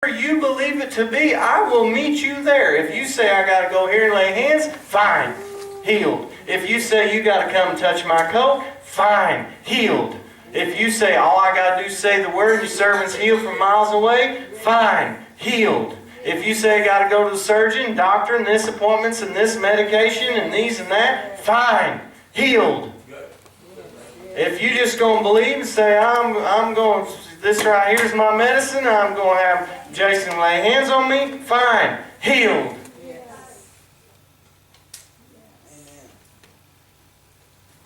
you believe it to be, I will meet you there. If you say I got to go here and lay hands, fine, healed. If you say you got to come touch my coat, fine, healed. If you say all I got to do is say the word, your servant's healed from miles away, fine, healed. If you say I got to go to the surgeon, doctor, and this appointments and this medication and these and that, fine, healed. If you just going to believe and say I'm going, this right here is my medicine, I'm going to have Jason lay hands on me, fine, healed.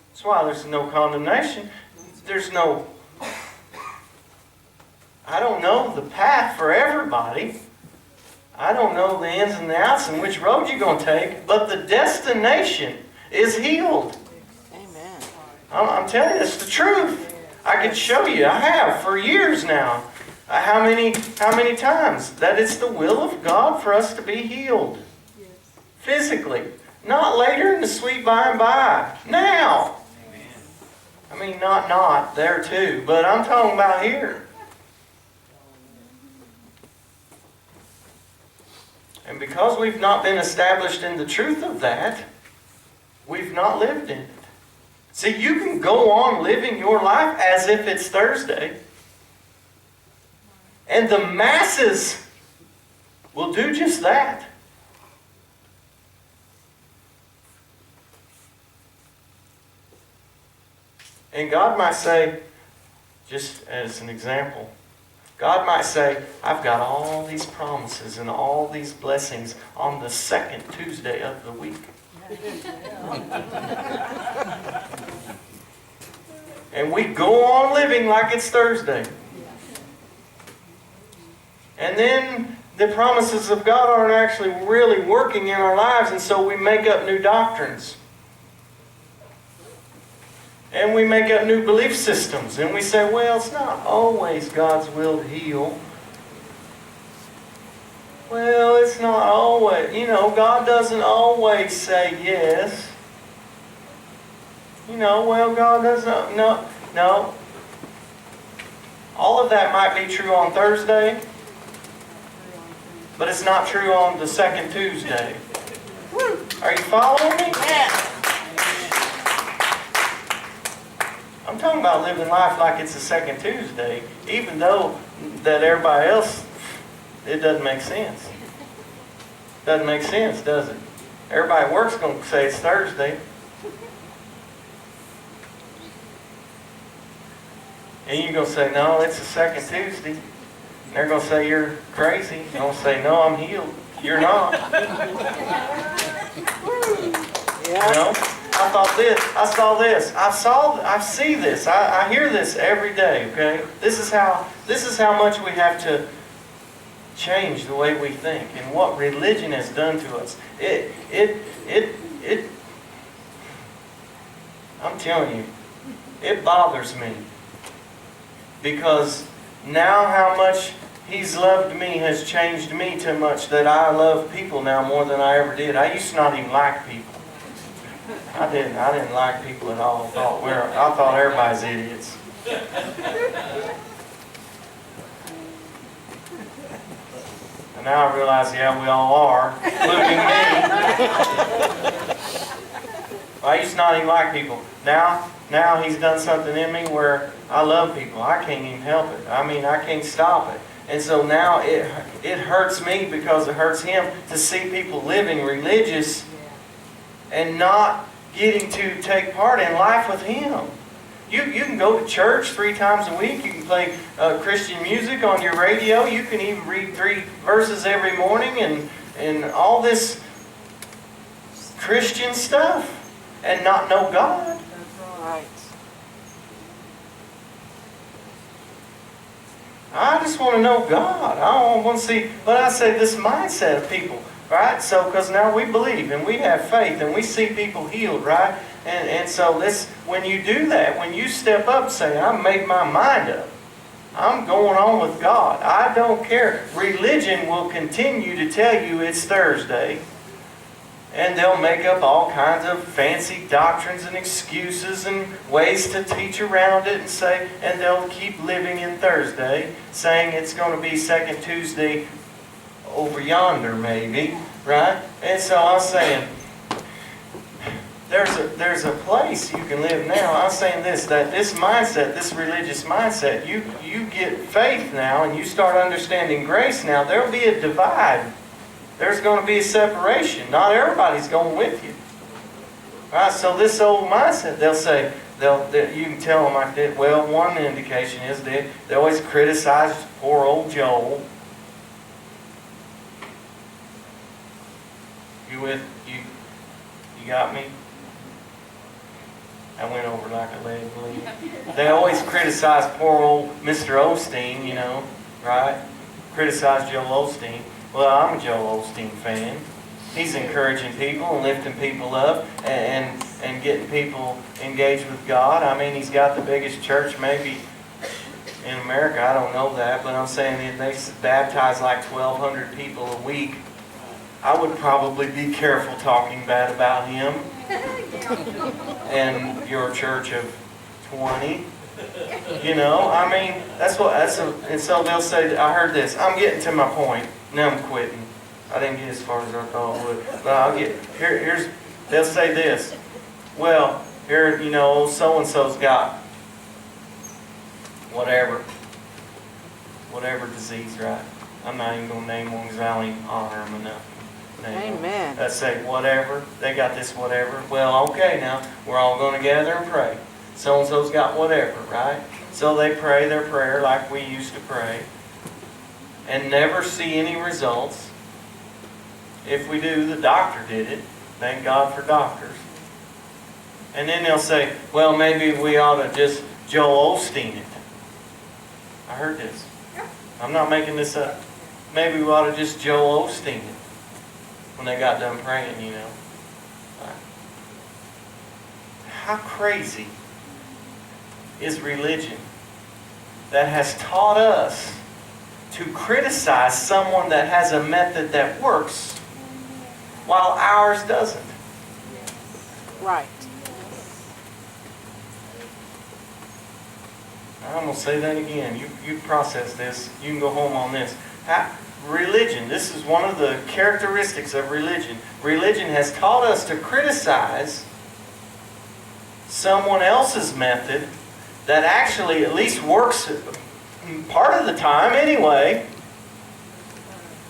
That's why there's no condemnation. There's no, I don't know the path for everybody. I don't know the ins and the outs and which road you're going to take, but the destination is healed. Amen. I'm telling you, it's the truth. I could show you. I have for years now. How many times that it's the will of God for us to be healed physically, not later in the sweet by and by. Now. I mean, not there too, but I'm talking about here. And because we've not been established in the truth of that, we've not lived in it. See, you can go on living your life as if it's Thursday, and the masses will do just that. And God might say, just as an example, God might say, I've got all these promises and all these blessings on the second Tuesday of the week. And we go on living like it's Thursday. And then the promises of God aren't actually really working in our lives, and so we make up new doctrines. And we make up new belief systems. And we say, well, it's not always God's will to heal. Well, it's not always. God doesn't always say yes. Well, God doesn't. No. All of that might be true on Thursday, but it's not true on the second Tuesday. Are you following me? Yeah. I'm talking about living life like it's the second Tuesday, even though that everybody else, it doesn't make sense. Doesn't make sense, does it? Everybody at work's going to say it's Thursday. And you're going to say, no, it's the second Tuesday. And they're going to say you're crazy. You're going to say, no, I'm healed. You're not. I thought this, I saw this, I see this, I hear this every day, okay? This is how much we have to change the way we think and what religion has done to us. I'm telling you, it bothers me. Because now how much He's loved me has changed me too much that I love people now more than I ever did. I used to not even like people. I didn't like people at all. I thought everybody's idiots. And now I realize, yeah, we all are, including me. I used to not even like people. Now He's done something in me where I love people. I can't even help it. I mean, I can't stop it. And so now it hurts me because it hurts Him to see people living religious and not getting to take part in life with Him. You can go to church 3 times a week. You can play Christian music on your radio. You can even read 3 verses every morning and all this Christian stuff and not know God. That's right. I just want to know God. I don't want to see, but I say this mindset of people. Right? So, because now we believe and we have faith and we see people healed, right? And so this, when you do that, when you step up and say, I made my mind up. I'm going on with God. I don't care. Religion will continue to tell you it's Thursday. And they'll make up all kinds of fancy doctrines and excuses and ways to teach around it and say, and they'll keep living in Thursday, saying it's going to be second Tuesday over yonder maybe, right? And so I'm saying, there's a place you can live now. I'm saying this, that this mindset, this religious mindset, you get faith now and you start understanding grace now, there'll be a divide. There's going to be a separation. Not everybody's going with you. Right? So this old mindset, they'll say, you can tell them like that. Well, one indication is they always criticize poor old Joel. You got me? I went over like a lead balloon. They always criticize poor old Mr. Osteen, right? Criticize Joel Osteen. Well, I'm a Joel Osteen fan. He's encouraging people and lifting people up and getting people engaged with God. I mean, he's got the biggest church maybe in America. I don't know that, but I'm saying they baptize like 1,200 people a week. I would probably be careful talking bad about him and your church of 20. I mean, and so they'll say, I heard this. I'm getting to my point. Now I'm quitting. I didn't get as far as I thought I would. But they'll say this. Well, here, so-and-so's got whatever disease, right? I'm not even going to name one because I don't even honor them enough. Amen. Let's say whatever. They got this whatever. Well, okay, now we're all going to gather and pray. So-and-so's got whatever, right? So they pray their prayer like we used to pray and never see any results. If we do, the doctor did it. Thank God for doctors. And then they'll say, well, maybe we ought to just Joel Osteen it. I heard this. I'm not making this up. Maybe we ought to just Joel Osteen it. When they got done praying, How crazy is religion that has taught us to criticize someone that has a method that works while ours doesn't? Right. I'm going to say that again. You process this. You can go home on this. Religion, this is one of the characteristics of religion. Religion has taught us to criticize someone else's method that actually at least works part of the time anyway.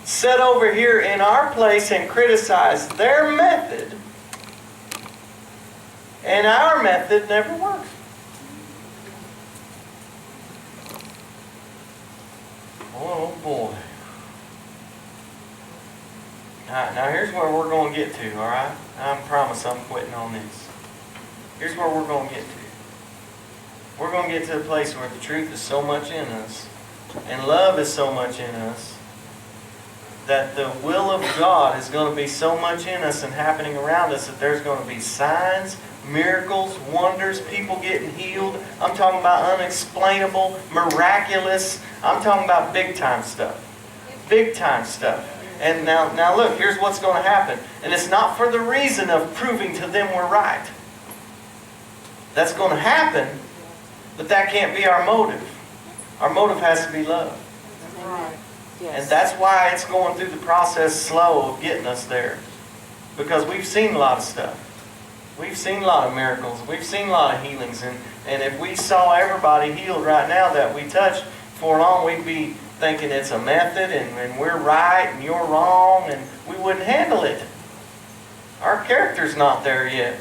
Sit over here in our place and criticize their method, and our method never works. Oh boy. Now here's where we're going to get to, all right? I promise I'm quitting on this. Here's where we're going to get to. We're going to get to a place where the truth is so much in us and love is so much in us that the will of God is going to be so much in us and happening around us that there's going to be signs, miracles, wonders, people getting healed. I'm talking about unexplainable, miraculous. I'm talking about big time stuff. Big time stuff. And now look, here's what's going to happen. And it's not for the reason of proving to them we're right. That's going to happen, but that can't be our motive. Our motive has to be love. Right. Yes. And that's why it's going through the process slow of getting us there. Because we've seen a lot of stuff. We've seen a lot of miracles. We've seen a lot of healings. And if we saw everybody healed right now that we touched, for long we'd be thinking it's a method and we're right and you're wrong, and we wouldn't handle it. Our character's not there yet.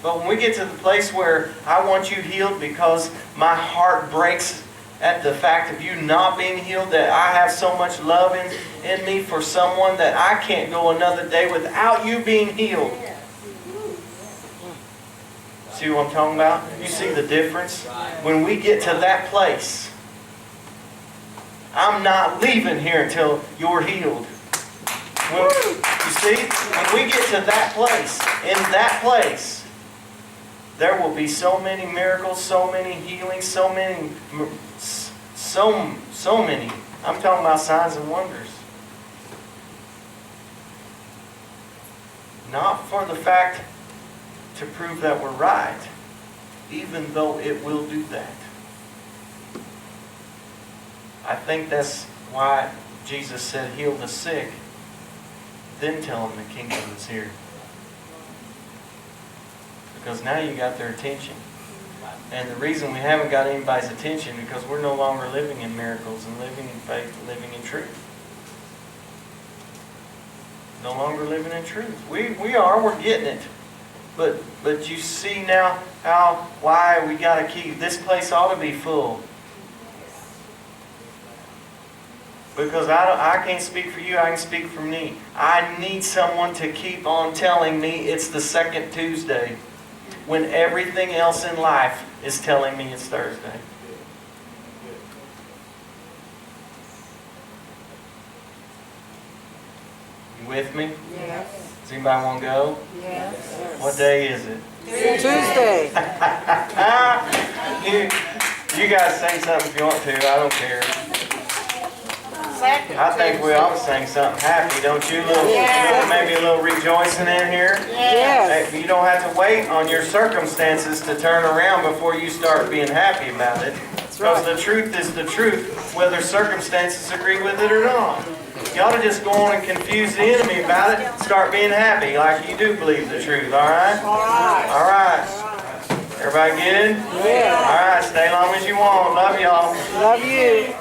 But when we get to the place where I want you healed because my heart breaks at the fact of you not being healed, that I have so much love in me for someone that I can't go another day without you being healed. See what I'm talking about? You see the difference? When we get to that place, I'm not leaving here until you're healed. You see? When we get to that place, in that place, there will be so many miracles, so many healings, so many. I'm talking about signs and wonders. Not for the fact to prove that we're right, even though it will do that. I think that's why Jesus said, heal the sick, then tell them the kingdom is here. Because now you got their attention. And the reason we haven't got anybody's attention is because we're no longer living in miracles and living in faith and living in truth. No longer living in truth. We're getting it. But you see now why we got to keep, this place ought to be full. Because I can't speak for you, I can speak for me. I need someone to keep on telling me it's the second Tuesday when everything else in life is telling me it's Thursday. You with me? Yes. Does anybody want to go? Yes. What day is it? Tuesday. you guys sing something if you want to, I don't care. I think we ought to sing something happy, don't you? Maybe a little rejoicing in here. Yes. Hey, you don't have to wait on your circumstances to turn around before you start being happy about it. Because the truth is the truth, whether circumstances agree with it or not. You ought to just go on and confuse the enemy about it, start being happy like you do believe the truth, all right? All right. Everybody good? Yeah. All right, stay long as you want. Love y'all. Love you.